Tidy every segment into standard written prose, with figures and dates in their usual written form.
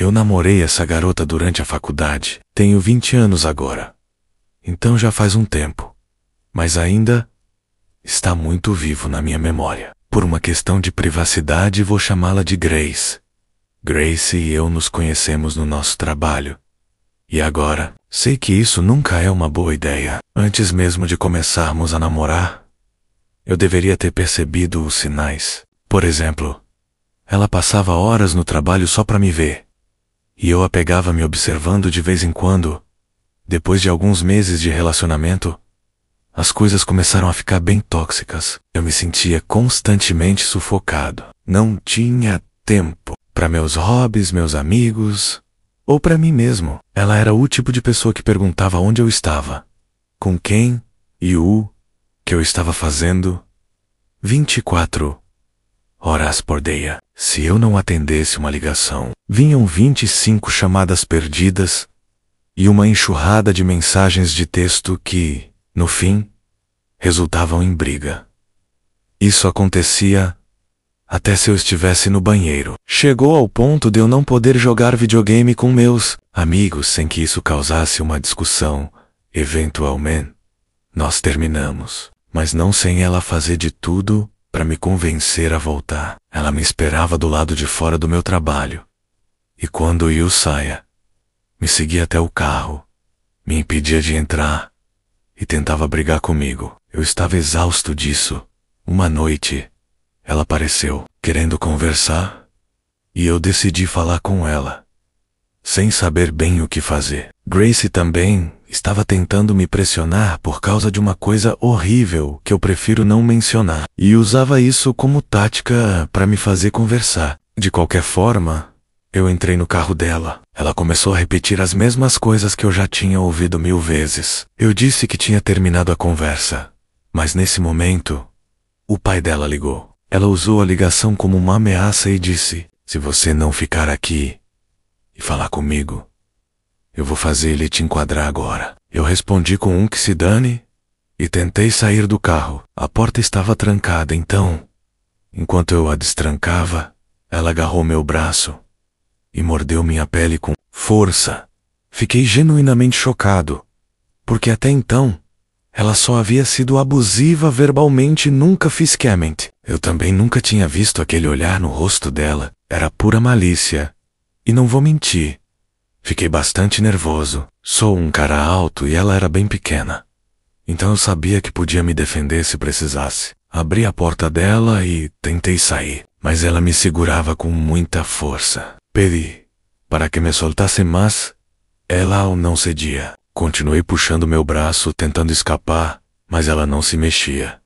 Eu namorei essa garota durante a faculdade. Tenho 20 anos agora. Então já faz um tempo. Mas ainda está muito vivo na minha memória. Por uma questão de privacidade, vou chamá-la de Grace. Grace e eu nos conhecemos no nosso trabalho. E agora, sei que isso nunca é uma boa ideia. Antes mesmo de começarmos a namorar, eu deveria ter percebido os sinais. Por exemplo, ela passava horas no trabalho só para me ver. E eu a pegava me observando de vez em quando. Depois de alguns meses de relacionamento, as coisas começaram a ficar bem tóxicas. Eu me sentia constantemente sufocado. Não tinha tempo para meus hobbies, meus amigos, ou para mim mesmo. Ela era o tipo de pessoa que perguntava onde eu estava, com quem e o que eu estava fazendo 24 horas por dia. Se eu não atendesse uma ligação, vinham 25 chamadas perdidas e uma enxurrada de mensagens de texto que, no fim, resultavam em briga. Isso acontecia até se eu estivesse no banheiro. Chegou ao ponto de eu não poder jogar videogame com meus amigos sem que isso causasse uma discussão. Eventualmente, nós terminamos, mas não sem ela fazer de tudo para me convencer a voltar. Ela me esperava do lado de fora do meu trabalho. E quando eu saia, me seguia até o carro, me impedia de entrar e tentava brigar comigo. Eu estava exausto disso. Uma noite, ela apareceu, querendo conversar, e eu decidi falar com ela, sem saber bem o que fazer. Grace também estava tentando me pressionar por causa de uma coisa horrível que eu prefiro não mencionar, e usava isso como tática para me fazer conversar. De qualquer forma, eu entrei no carro dela. Ela começou a repetir as mesmas coisas que eu já tinha ouvido 1000 vezes. Eu disse que tinha terminado a conversa, mas nesse momento, o pai dela ligou. Ela usou a ligação como uma ameaça e disse: se você não ficar aqui e falar comigo, eu vou fazer ele te enquadrar agora. Eu respondi com um que se dane e tentei sair do carro. A porta estava trancada, então, enquanto eu a destrancava, ela agarrou meu braço e mordeu minha pele com força. Fiquei genuinamente chocado, porque até então, ela só havia sido abusiva verbalmente e nunca fisicamente. Eu também nunca tinha visto aquele olhar no rosto dela. Era pura malícia. E não vou mentir, fiquei bastante nervoso. Sou um cara alto e ela era bem pequena. Então eu sabia que podia me defender se precisasse. Abri a porta dela e tentei sair, mas ela me segurava com muita força. Pedi para que me soltasse, mas ela não cedia. Continuei puxando meu braço, tentando escapar, mas ela não se mexia.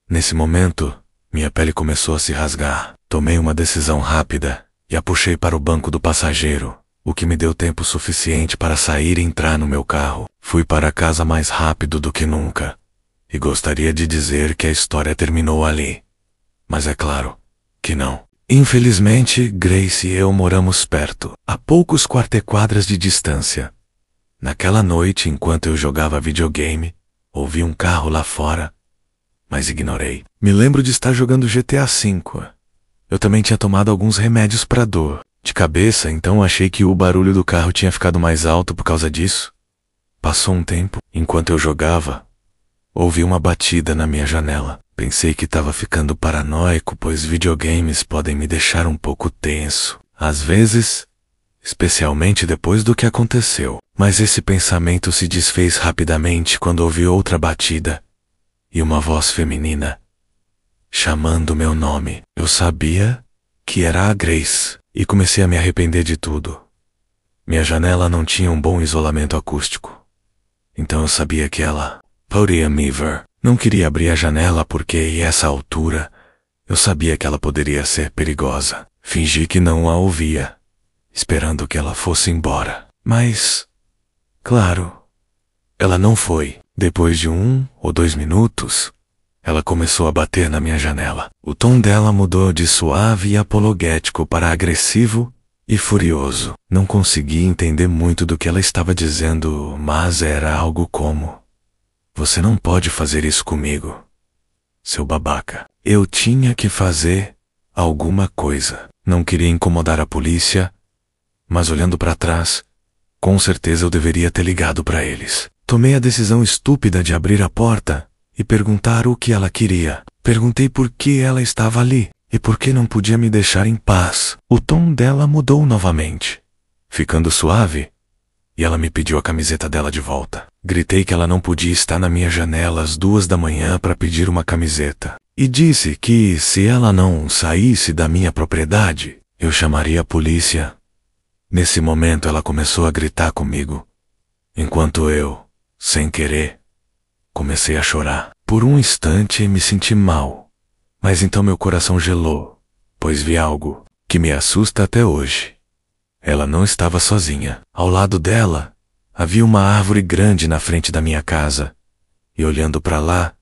Nesse momento, minha pele começou a se rasgar. Tomei uma decisão rápida e a puxei para o banco do passageiro, o que me deu tempo suficiente para sair e entrar no meu carro. Fui para casa mais rápido do que nunca, e gostaria de dizer que a história terminou ali. Mas é claro que não. Infelizmente, Grace e eu moramos perto, a poucos quarteirões de distância. Naquela noite, enquanto eu jogava videogame, ouvi um carro lá fora, mas ignorei. Me lembro de estar jogando GTA V. Eu também tinha tomado alguns remédios para dor de cabeça, então achei que o barulho do carro tinha ficado mais alto por causa disso. Passou um tempo, enquanto eu jogava, ouvi uma batida na minha janela. Pensei que estava ficando paranoico, pois videogames podem me deixar um pouco tenso, às vezes, especialmente depois do que aconteceu. Mas esse pensamento se desfez rapidamente quando ouvi outra batida e uma voz feminina chamando meu nome. Eu sabia que era a Grace e comecei a me arrepender de tudo. Minha janela não tinha um bom isolamento acústico, então eu sabia que ela poderia me ver. Não queria abrir a janela porque, a essa altura, eu sabia que ela poderia ser perigosa. Fingi que não a ouvia, esperando que ela fosse embora. Mas, claro, ela não foi. Depois de 1 ou 2 minutos, ela começou a bater na minha janela. O tom dela mudou de suave e apologético para agressivo e furioso. Não consegui entender muito do que ela estava dizendo, mas era algo como: você não pode fazer isso comigo, seu babaca. Eu tinha que fazer alguma coisa. Não queria incomodar a polícia, mas olhando para trás, com certeza eu deveria ter ligado para eles. Tomei a decisão estúpida de abrir a porta e perguntar o que ela queria. Perguntei por que ela estava ali e por que não podia me deixar em paz. O tom dela mudou novamente, ficando suave, e ela me pediu a camiseta dela de volta. Gritei que ela não podia estar na minha janela às 2 da manhã para pedir uma camiseta. E disse que, se ela não saísse da minha propriedade, eu chamaria a polícia. Nesse momento ela começou a gritar comigo, enquanto eu, sem querer, comecei a chorar. Por um instante me senti mal, mas então meu coração gelou, pois vi algo que me assusta até hoje. Ela não estava sozinha. Ao lado dela, havia uma árvore grande na frente da minha casa, e olhando para lá,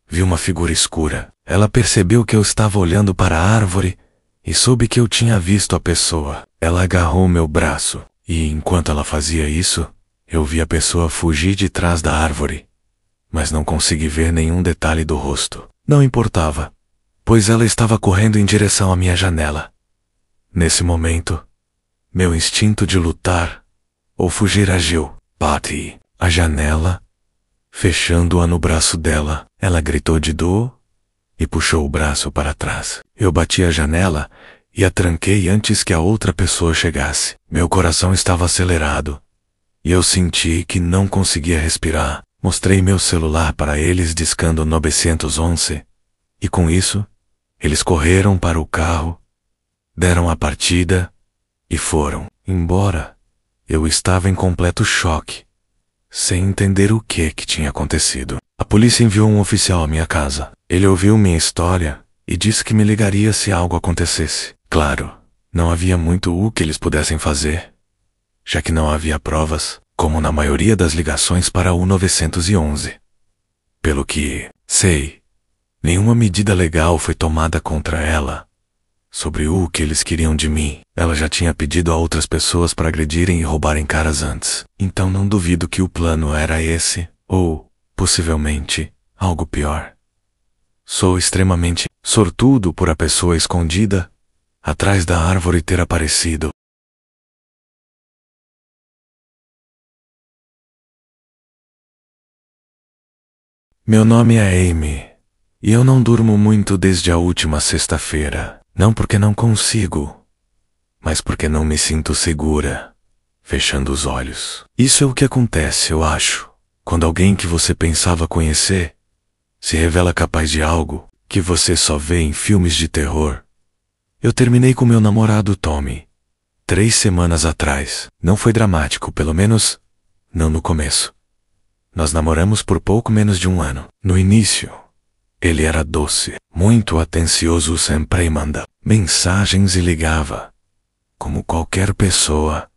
vi uma figura escura. Ela percebeu que eu estava olhando para a árvore e soube que eu tinha visto a pessoa. Ela agarrou meu braço, e enquanto ela fazia isso, eu vi a pessoa fugir de trás da árvore, mas não consegui ver nenhum detalhe do rosto. Não importava, pois ela estava correndo em direção à minha janela. Nesse momento, meu instinto de lutar ou fugir agiu. Bati a janela, fechando-a no braço dela. Ela gritou de dor e puxou o braço para trás. Eu bati a janela e a tranquei antes que a outra pessoa chegasse. Meu coração estava acelerado e eu senti que não conseguia respirar. Mostrei meu celular para eles discando 911 e com isso, eles correram para o carro, deram a partida e foram embora. Eu estava em completo choque, sem entender o que tinha acontecido. A polícia enviou um oficial à minha casa. Ele ouviu minha história e disse que me ligaria se algo acontecesse. Claro, não havia muito o que eles pudessem fazer, já que não havia provas, como na maioria das ligações para o 911. Pelo que sei, nenhuma medida legal foi tomada contra ela sobre o que eles queriam de mim. Ela já tinha pedido a outras pessoas para agredirem e roubarem caras antes. Então não duvido que o plano era esse, ou, possivelmente, algo pior. Sou extremamente sortudo por a pessoa escondida atrás da árvore ter aparecido. Meu nome é Amy, e eu não durmo muito desde a última sexta-feira. Não porque não consigo, mas porque não me sinto segura, fechando os olhos. Isso é o que acontece, eu acho, quando alguém que você pensava conhecer se revela capaz de algo que você só vê em filmes de terror. Eu terminei com meu namorado Tommy 3 semanas atrás. Não foi dramático, pelo menos não no começo. Nós namoramos por pouco menos de 1 ano. No início, ele era doce, muito atencioso, sempre manda mensagens e ligava, como qualquer pessoa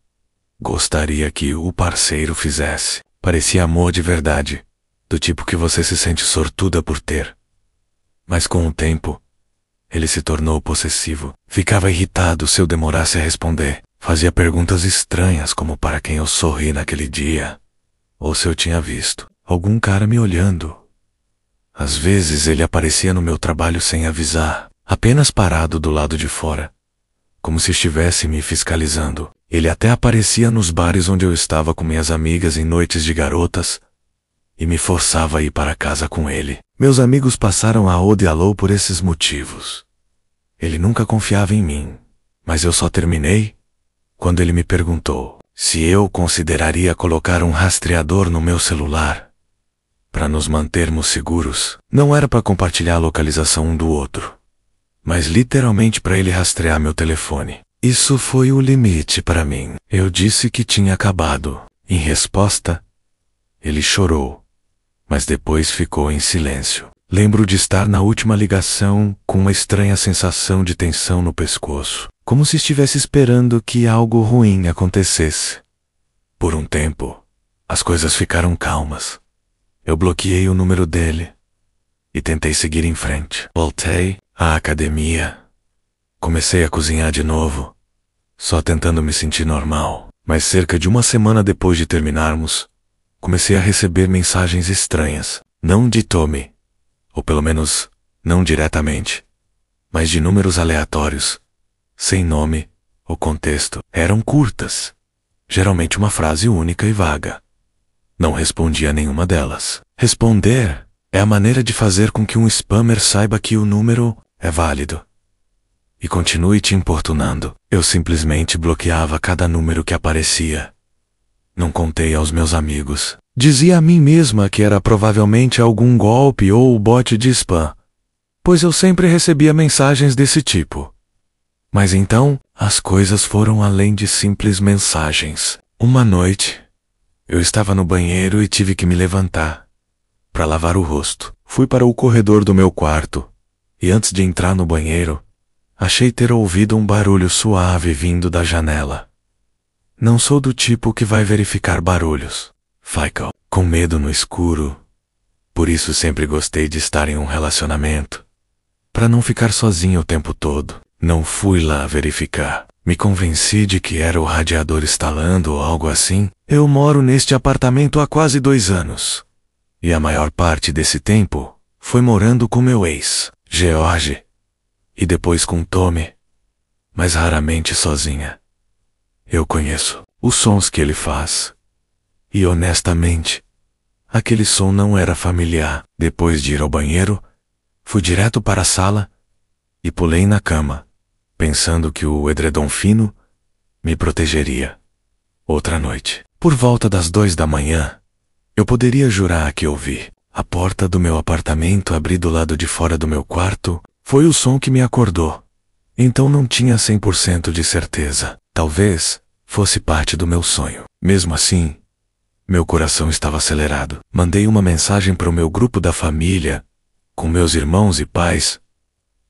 gostaria que o parceiro fizesse. Parecia amor de verdade, do tipo que você se sente sortuda por ter. Mas com o tempo, ele se tornou possessivo. Ficava irritado se eu demorasse a responder. Fazia perguntas estranhas como para quem eu sorri naquele dia, ou se eu tinha visto algum cara me olhando. Às vezes ele aparecia no meu trabalho sem avisar, apenas parado do lado de fora, como se estivesse me fiscalizando. Ele até aparecia nos bares onde eu estava com minhas amigas em noites de garotas e me forçava a ir para casa com ele. Meus amigos passaram a odiá-lo por esses motivos. Ele nunca confiava em mim, mas eu só terminei quando ele me perguntou se eu consideraria colocar um rastreador no meu celular para nos mantermos seguros. Não era para compartilhar a localização um do outro, mas literalmente para ele rastrear meu telefone. Isso foi o limite para mim. Eu disse que tinha acabado. Em resposta, ele chorou, mas depois ficou em silêncio. Lembro de estar na última ligação com uma estranha sensação de tensão no pescoço, como se estivesse esperando que algo ruim acontecesse. Por um tempo, as coisas ficaram calmas. Eu bloqueei o número dele e tentei seguir em frente. Voltei à academia. Comecei a cozinhar de novo, só tentando me sentir normal. Mas cerca de 1 semana depois de terminarmos, comecei a receber mensagens estranhas. Não de Tommy, ou pelo menos não diretamente, mas de números aleatórios, sem nome O contexto eram curtas, geralmente uma frase única e vaga. Não respondi a nenhuma delas. Responder é a maneira de fazer com que um spammer saiba que o número é válido e continue te importunando. Eu simplesmente bloqueava cada número que aparecia. Não contei aos meus amigos. Dizia a mim mesma que era provavelmente algum golpe ou bot de spam, pois eu sempre recebia mensagens desse tipo. Mas então, as coisas foram além de simples mensagens. Uma noite, eu estava no banheiro e tive que me levantar para lavar o rosto. Fui para o corredor do meu quarto e antes de entrar no banheiro, achei ter ouvido um barulho suave vindo da janela. Não sou do tipo que vai verificar barulhos. Fico com medo no escuro. Por isso sempre gostei de estar em um relacionamento, para não ficar sozinho o tempo todo. Não fui lá verificar. Me convenci de que era o radiador instalando ou algo assim. Eu moro neste apartamento há quase 2 anos. E a maior parte desse tempo foi morando com meu ex, George, e depois com Tommy, mas raramente sozinha. Eu conheço os sons que ele faz. E honestamente, aquele som não era familiar. Depois de ir ao banheiro, fui direto para a sala e pulei na cama, pensando que o edredom fino me protegeria. Outra noite, por volta das 2 da manhã, eu poderia jurar que ouvi a porta do meu apartamento abrir do lado de fora do meu quarto. Foi o som que me acordou. Então não tinha 100% de certeza. Talvez fosse parte do meu sonho. Mesmo assim, meu coração estava acelerado. Mandei uma mensagem para o meu grupo da família, com meus irmãos e pais,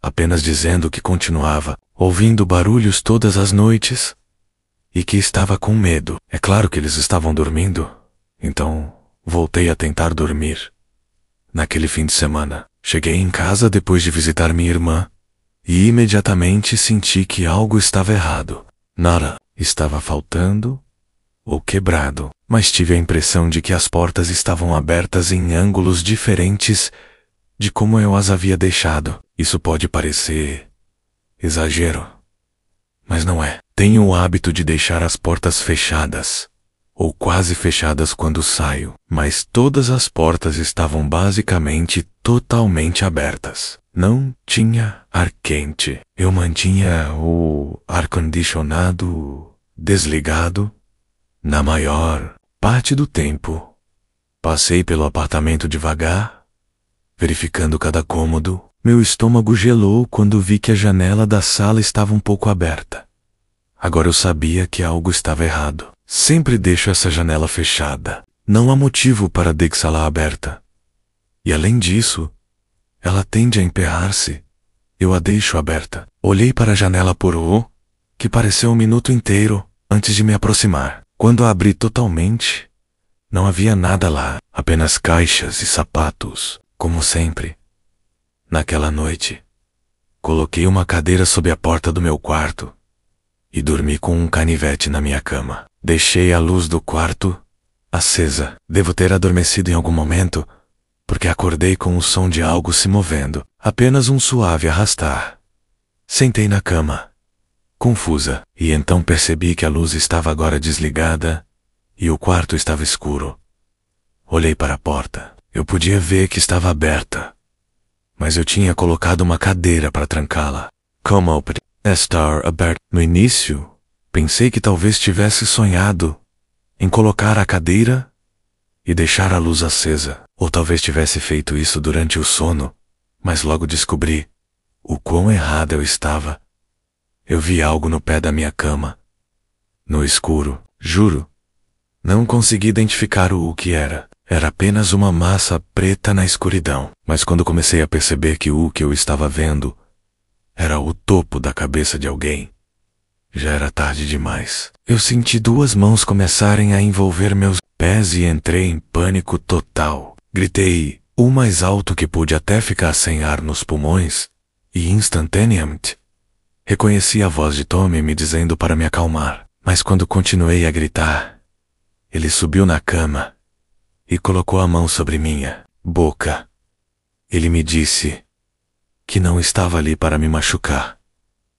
apenas dizendo que continuava ouvindo barulhos todas as noites e que estava com medo. É claro que eles estavam dormindo, então voltei a tentar dormir. Naquele fim de semana, cheguei em casa depois de visitar minha irmã e imediatamente senti que algo estava errado. Nada estava faltando ou quebrado, mas tive a impressão de que as portas estavam abertas em ângulos diferentes de como eu as havia deixado. Isso pode parecer exagero, mas não é. Tenho o hábito de deixar as portas fechadas, ou quase fechadas quando saio, mas todas as portas estavam basicamente totalmente abertas. Não tinha ar quente. Eu mantinha o ar-condicionado desligado na maior parte do tempo. Passei pelo apartamento devagar, verificando cada cômodo. Meu estômago gelou quando vi que a janela da sala estava um pouco aberta. Agora eu sabia que algo estava errado. Sempre deixo essa janela fechada. Não há motivo para deixá-la aberta. E além disso, ela tende a emperrar-se. Eu a deixo aberta. Olhei para a janela por que pareceu um minuto inteiro antes de me aproximar. Quando a abri totalmente, não havia nada lá, apenas caixas e sapatos, como sempre. Naquela noite, coloquei uma cadeira sob a porta do meu quarto e dormi com um canivete na minha cama. Deixei a luz do quarto acesa. Devo ter adormecido em algum momento, porque acordei com o som de algo se movendo, apenas um suave arrastar. Sentei na cama, confusa, e então percebi que a luz estava agora desligada e o quarto estava escuro. Olhei para a porta. Eu podia ver que estava aberta, mas eu tinha colocado uma cadeira para trancá-la. Como estar aberta? No início, pensei que talvez tivesse sonhado em colocar a cadeira e deixar a luz acesa, ou talvez tivesse feito isso durante o sono, mas logo descobri o quão errado eu estava. Eu vi algo no pé da minha cama, no escuro, juro. Não consegui identificar o que era. Era apenas uma massa preta na escuridão. Mas quando comecei a perceber que o que eu estava vendo era o topo da cabeça de alguém, já era tarde demais. Eu senti 2 mãos começarem a envolver meus pés e entrei em pânico total. Gritei o mais alto que pude até ficar sem ar nos pulmões e instantaneamente reconheci a voz de Tommy me dizendo para me acalmar. Mas quando continuei a gritar, ele subiu na cama e colocou a mão sobre minha boca. Ele me disse que não estava ali para me machucar,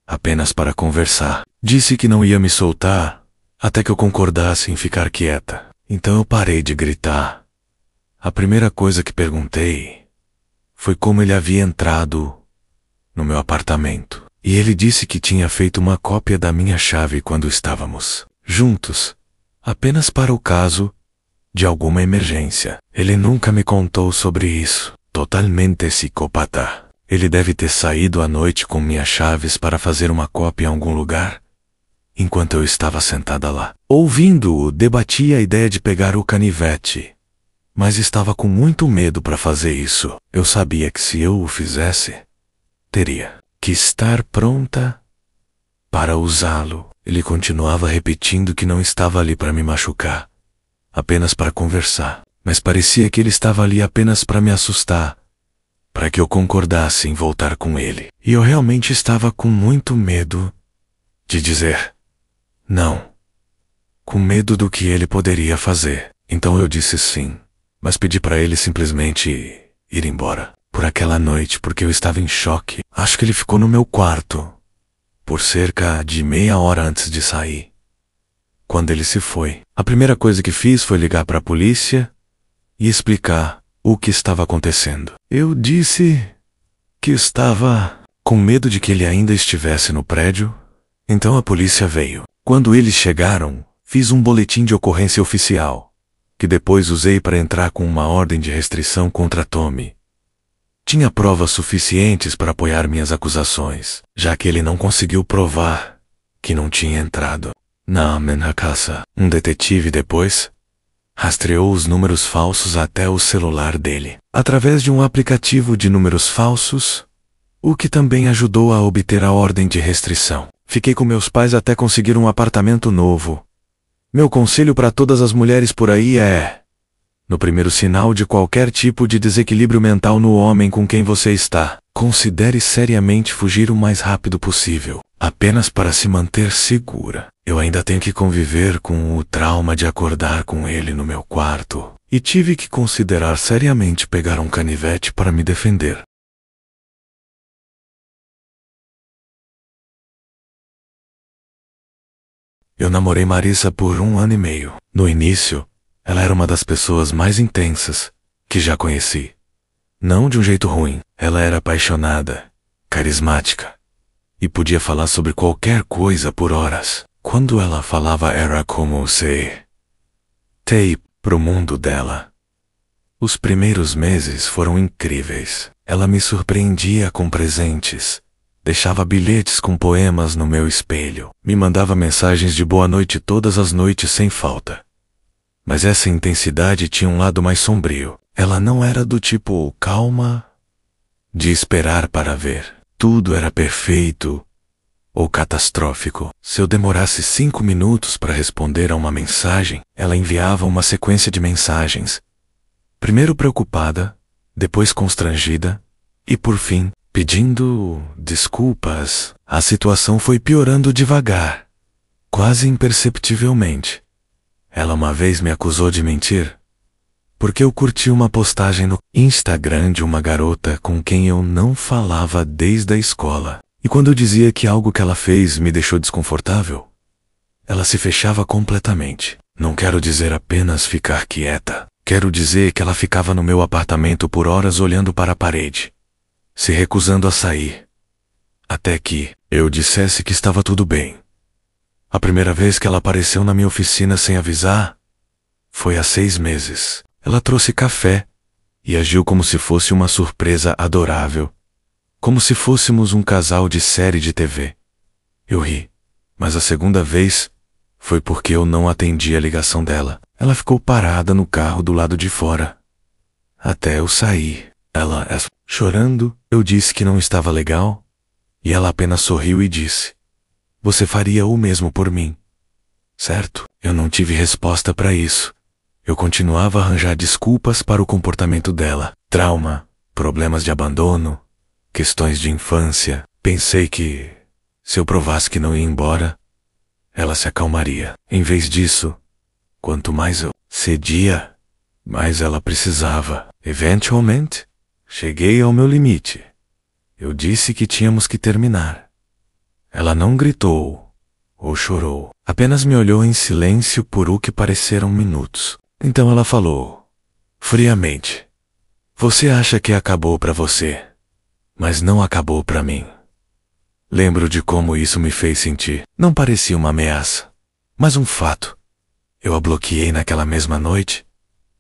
apenas para conversar. Disse que não ia me soltar até que eu concordasse em ficar quieta. Então eu parei de gritar. A primeira coisa que perguntei foi como ele havia entrado no meu apartamento. E ele disse que tinha feito uma cópia da minha chave quando estávamos juntos, apenas para o caso de alguma emergência. Ele nunca me contou sobre isso. Totalmente psicopata. Ele deve ter saído à noite com minhas chaves para fazer uma cópia em algum lugar, enquanto eu estava sentada lá. Ouvindo-o, debati a ideia de pegar o canivete, mas estava com muito medo para fazer isso. Eu sabia que se eu o fizesse, teria que estar pronta para usá-lo. Ele continuava repetindo que não estava ali para me machucar, apenas para conversar. Mas parecia que ele estava ali apenas para me assustar, para que eu concordasse em voltar com ele. E eu realmente estava com muito medo de dizer não, com medo do que ele poderia fazer. Então eu disse sim, mas pedi para ele simplesmente ir embora por aquela noite, porque eu estava em choque. Acho que ele ficou no meu quarto por cerca de meia hora antes de sair. Quando ele se foi, a primeira coisa que fiz foi ligar para a polícia e explicar o que estava acontecendo. Eu disse que estava com medo de que ele ainda estivesse no prédio. Então a polícia veio. Quando eles chegaram, fiz um boletim de ocorrência oficial, que depois usei para entrar com uma ordem de restrição contra Tommy. Tinha provas suficientes para apoiar minhas acusações, já que ele não conseguiu provar que não tinha entrado na minha casa. Um detetive depois rastreou os números falsos até o celular dele, através de um aplicativo de números falsos, o que também ajudou a obter a ordem de restrição. Fiquei com meus pais até conseguir um apartamento novo. Meu conselho para todas as mulheres por aí é: no primeiro sinal de qualquer tipo de desequilíbrio mental no homem com quem você está, considere seriamente fugir o mais rápido possível, apenas para se manter segura. Eu ainda tenho que conviver com o trauma de acordar com ele no meu quarto, e tive que considerar seriamente pegar um canivete para me defender. Eu namorei Marissa por 1 ano e meio. No início, ela era uma das pessoas mais intensas que já conheci. Não de um jeito ruim. Ela era apaixonada, carismática, e podia falar sobre qualquer coisa por horas. Quando ela falava era como se tei pro mundo dela. Os primeiros meses foram incríveis. Ela me surpreendia com presentes, deixava bilhetes com poemas no meu espelho, me mandava mensagens de boa noite todas as noites sem falta. Mas essa intensidade tinha um lado mais sombrio. Ela não era do tipo calma, de esperar para ver. Tudo era perfeito ou catastrófico. Se eu demorasse 5 minutos para responder a uma mensagem, ela enviava uma sequência de mensagens. Primeiro preocupada, depois constrangida e, por fim, pedindo desculpas. A situação foi piorando devagar, quase imperceptivelmente. Ela uma vez me acusou de mentir, porque eu curti uma postagem no Instagram de uma garota com quem eu não falava desde a escola. E quando eu dizia que algo que ela fez me deixou desconfortável, ela se fechava completamente. Não quero dizer apenas ficar quieta. Quero dizer que ela ficava no meu apartamento por horas olhando para a parede, se recusando a sair, até que eu dissesse que estava tudo bem. A primeira vez que ela apareceu na minha oficina sem avisar foi há 6 meses. Ela trouxe café e agiu como se fosse uma surpresa adorável, como se fôssemos um casal de série de TV. Eu ri, mas a segunda vez foi porque eu não atendi a ligação dela. Ela ficou parada no carro do lado de fora até eu sair. Ela chorando. Eu disse que não estava legal e ela apenas sorriu e disse: "Você faria o mesmo por mim, certo?" Eu não tive resposta para isso. Eu continuava a arranjar desculpas para o comportamento dela. Trauma, problemas de abandono, questões de infância. Pensei que, se eu provasse que não ia embora, ela se acalmaria. Em vez disso, quanto mais eu cedia, mais ela precisava. Eventualmente, cheguei ao meu limite. Eu disse que tínhamos que terminar. Ela não gritou ou chorou. Apenas me olhou em silêncio por o que pareceram minutos. Então ela falou, friamente: "Você acha que acabou para você, mas não acabou para mim." Lembro de como isso me fez sentir. Não parecia uma ameaça, mas um fato. Eu a bloqueei naquela mesma noite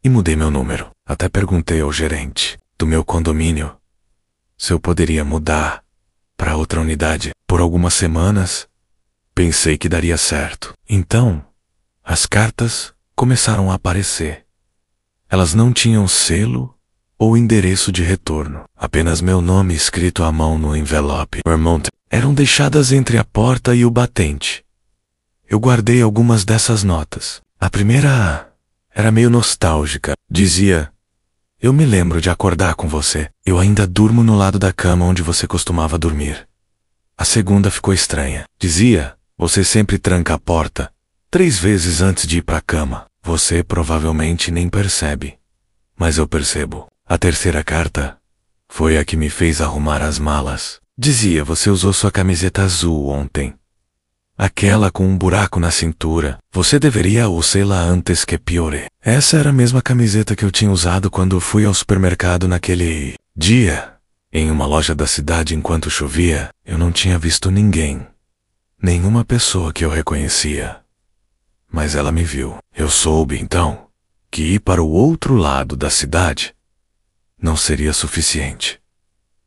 e mudei meu número. Até perguntei ao gerente do meu condomínio se eu poderia mudar para outra unidade por algumas semanas. Pensei que daria certo. Então, as cartas começaram a aparecer. Elas não tinham selo ou endereço de retorno. Apenas meu nome escrito à mão no envelope. Vermont. Eram deixadas entre a porta e o batente. Eu guardei algumas dessas notas. A primeira era meio nostálgica. Dizia: "Eu me lembro de acordar com você. Eu ainda durmo no lado da cama onde você costumava dormir." A segunda ficou estranha. Dizia: "Você sempre tranca a porta 3 vezes antes de ir para a cama. Você provavelmente nem percebe, mas eu percebo." A terceira carta foi a que me fez arrumar as malas. Dizia: "Você usou sua camiseta azul ontem. Aquela com um buraco na cintura. Você deveria usá-la antes que piore." Essa era a mesma camiseta que eu tinha usado quando fui ao supermercado naquele dia. Em uma loja da cidade enquanto chovia, eu não tinha visto ninguém. Nenhuma pessoa que eu reconhecia. Mas ela me viu. Eu soube, então, que ir para o outro lado da cidade não seria suficiente.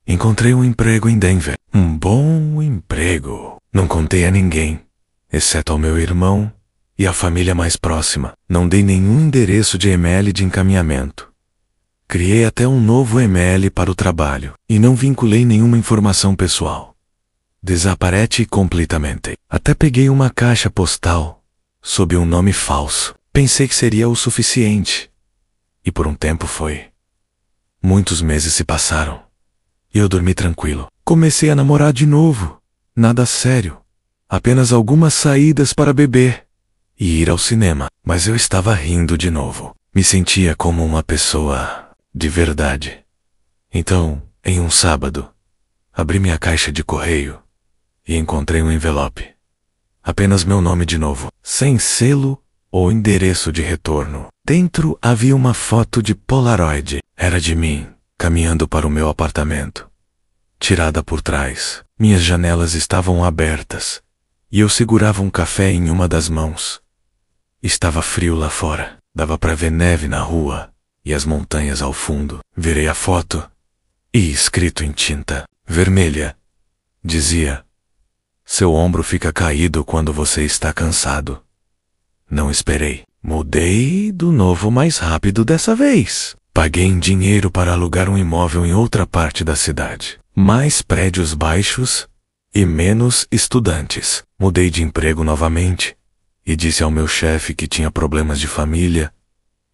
Encontrei um emprego em Denver. Um bom emprego. Não contei a ninguém, exceto ao meu irmão e à família mais próxima. Não dei nenhum endereço de e-mail de encaminhamento. Criei até um novo e-mail para o trabalho e não vinculei nenhuma informação pessoal. Desaparece completamente. Até peguei uma caixa postal sob um nome falso. Pensei que seria o suficiente. E por um tempo foi. Muitos meses se passaram e eu dormi tranquilo. Comecei a namorar de novo. Nada sério. Apenas algumas saídas para beber e ir ao cinema. Mas eu estava rindo de novo. Me sentia como uma pessoa de verdade. Então, em um sábado, abri minha caixa de correio e encontrei um envelope. Apenas meu nome de novo, sem selo ou endereço de retorno. Dentro havia uma foto de Polaroid. Era de mim, caminhando para o meu apartamento. Tirada por trás, minhas janelas estavam abertas e eu segurava um café em uma das mãos. Estava frio lá fora, dava para ver neve na rua e as montanhas ao fundo. Virei a foto e, escrito em tinta vermelha, dizia: "Seu ombro fica caído quando você está cansado." Não esperei. Mudei do novo mais rápido dessa vez. Paguei em dinheiro para alugar um imóvel em outra parte da cidade. Mais prédios baixos e menos estudantes. Mudei de emprego novamente e disse ao meu chefe que tinha problemas de família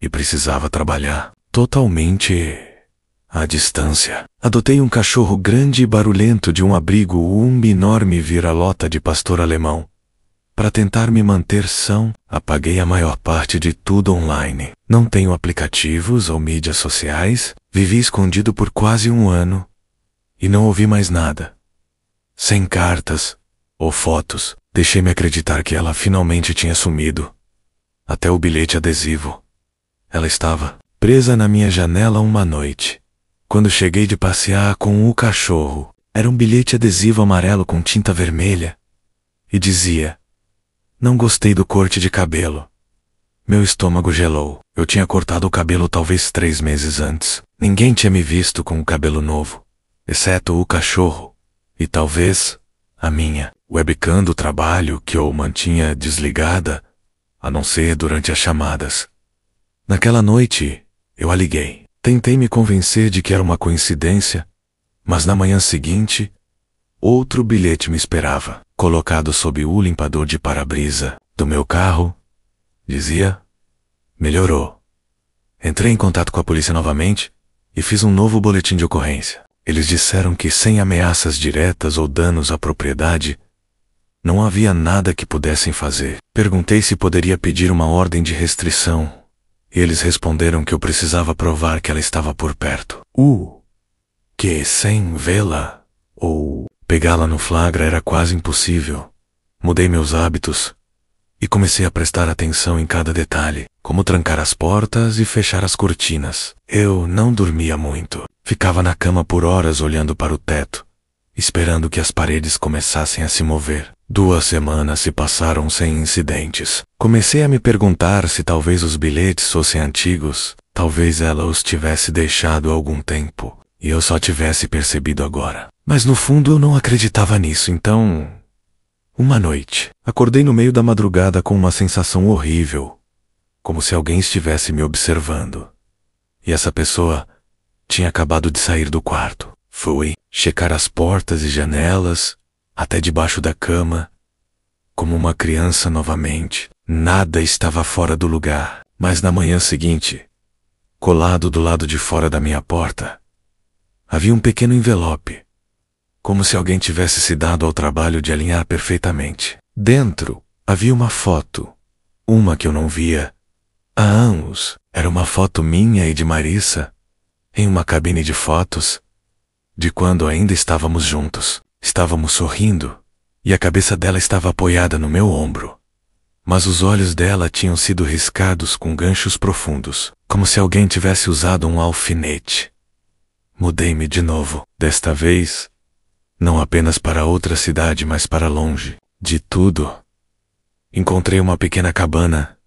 e precisava trabalhar totalmente à distância. Adotei um cachorro grande e barulhento de um abrigo, um enorme vira-lata de pastor alemão. Para tentar me manter são, apaguei a maior parte de tudo online. Não tenho aplicativos ou mídias sociais. Vivi escondido por quase um ano e não ouvi mais nada. Sem cartas ou fotos, deixei-me acreditar que ela finalmente tinha sumido. Até o bilhete adesivo. Ela estava presa na minha janela uma noite. Quando cheguei de passear com o cachorro, era um bilhete adesivo amarelo com tinta vermelha. E dizia: "Não gostei do corte de cabelo." Meu estômago gelou. Eu tinha cortado o cabelo talvez 3 meses antes. Ninguém tinha me visto com o cabelo novo, exceto o cachorro e talvez a minha webcam do trabalho que eu mantinha desligada, a não ser durante as chamadas. Naquela noite, eu a liguei. Tentei me convencer de que era uma coincidência, mas na manhã seguinte, outro bilhete me esperava, colocado sob o limpador de para-brisa do meu carro. Dizia: "Melhorou." Entrei em contato com a polícia novamente e fiz um novo boletim de ocorrência. Eles disseram que, sem ameaças diretas ou danos à propriedade, não havia nada que pudessem fazer. Perguntei se poderia pedir uma ordem de restrição e eles responderam que eu precisava provar que ela estava por perto. Que sem vê-la ou pegá-la no flagra era quase impossível. Mudei meus hábitos e comecei a prestar atenção em cada detalhe, como trancar as portas e fechar as cortinas. Eu não dormia muito. Ficava na cama por horas olhando para o teto, esperando que as paredes começassem a se mover. 2 semanas se passaram sem incidentes. Comecei a me perguntar se talvez os bilhetes fossem antigos, talvez ela os tivesse deixado há algum tempo, e eu só tivesse percebido agora. Mas no fundo eu não acreditava nisso, então... Uma noite, acordei no meio da madrugada com uma sensação horrível, como se alguém estivesse me observando. E essa pessoa tinha acabado de sair do quarto. Fui checar as portas e janelas, até debaixo da cama, como uma criança novamente. Nada estava fora do lugar, mas na manhã seguinte, colado do lado de fora da minha porta, havia um pequeno envelope, como se alguém tivesse se dado ao trabalho de alinhar perfeitamente. Dentro havia uma foto, uma que eu não via há anos. Era uma foto minha e de Marissa, em uma cabine de fotos, de quando ainda estávamos juntos. Estávamos sorrindo, e a cabeça dela estava apoiada no meu ombro. Mas os olhos dela tinham sido riscados com ganchos profundos, como se alguém tivesse usado um alfinete. Mudei-me de novo, desta vez, não apenas para outra cidade, mas para longe de tudo. Encontrei uma pequena cabana,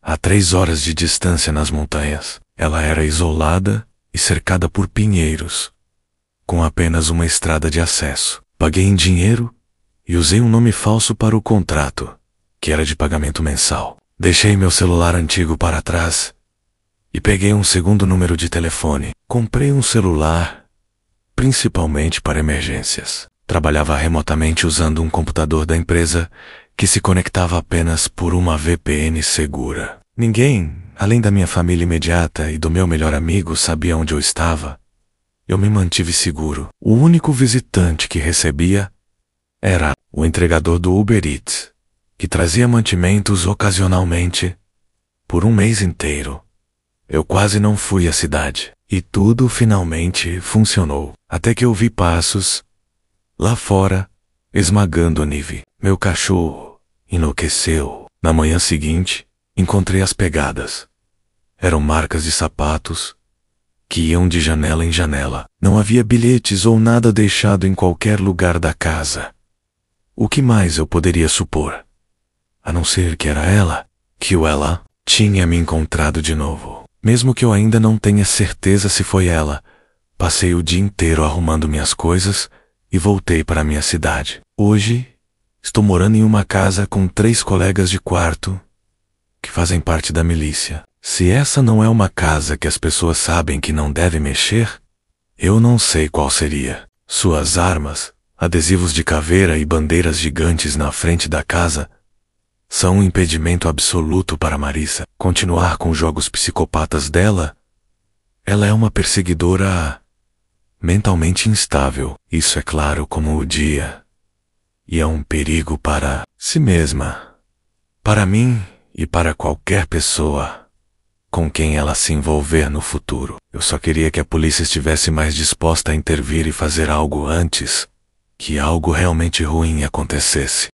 a 3 horas de distância nas montanhas. Ela era isolada e cercada por pinheiros, com apenas uma estrada de acesso. Paguei em dinheiro e usei um nome falso para o contrato, que era de pagamento mensal. Deixei meu celular antigo para trás e peguei um segundo número de telefone. Comprei um celular, principalmente para emergências. Trabalhava remotamente usando um computador da empresa que se conectava apenas por uma VPN segura. Ninguém, além da minha família imediata e do meu melhor amigo, sabia onde eu estava. Eu me mantive seguro. O único visitante que recebia era o entregador do Uber Eats, que trazia mantimentos ocasionalmente, por um mês inteiro. Eu quase não fui à cidade, e tudo finalmente funcionou, até que eu vi passos lá fora, esmagando Nive. Meu cachorro enlouqueceu. Na manhã seguinte, encontrei as pegadas. Eram marcas de sapatos que iam de janela em janela. Não havia bilhetes ou nada deixado em qualquer lugar da casa. O que mais eu poderia supor? A não ser que era ela, que ela tinha me encontrado de novo. Mesmo que eu ainda não tenha certeza se foi ela, passei o dia inteiro arrumando minhas coisas e voltei para minha cidade. Hoje, estou morando em uma casa com 3 colegas de quarto que fazem parte da milícia. Se essa não é uma casa que as pessoas sabem que não devem mexer, eu não sei qual seria. Suas armas, adesivos de caveira e bandeiras gigantes na frente da casa são um impedimento absoluto para Marissa continuar com os jogos psicopatas dela. Ela é uma perseguidora mentalmente instável, isso é claro como o dia, e é um perigo para si mesma, para mim e para qualquer pessoa com quem ela se envolver no futuro. Eu só queria que a polícia estivesse mais disposta a intervir e fazer algo antes que algo realmente ruim acontecesse.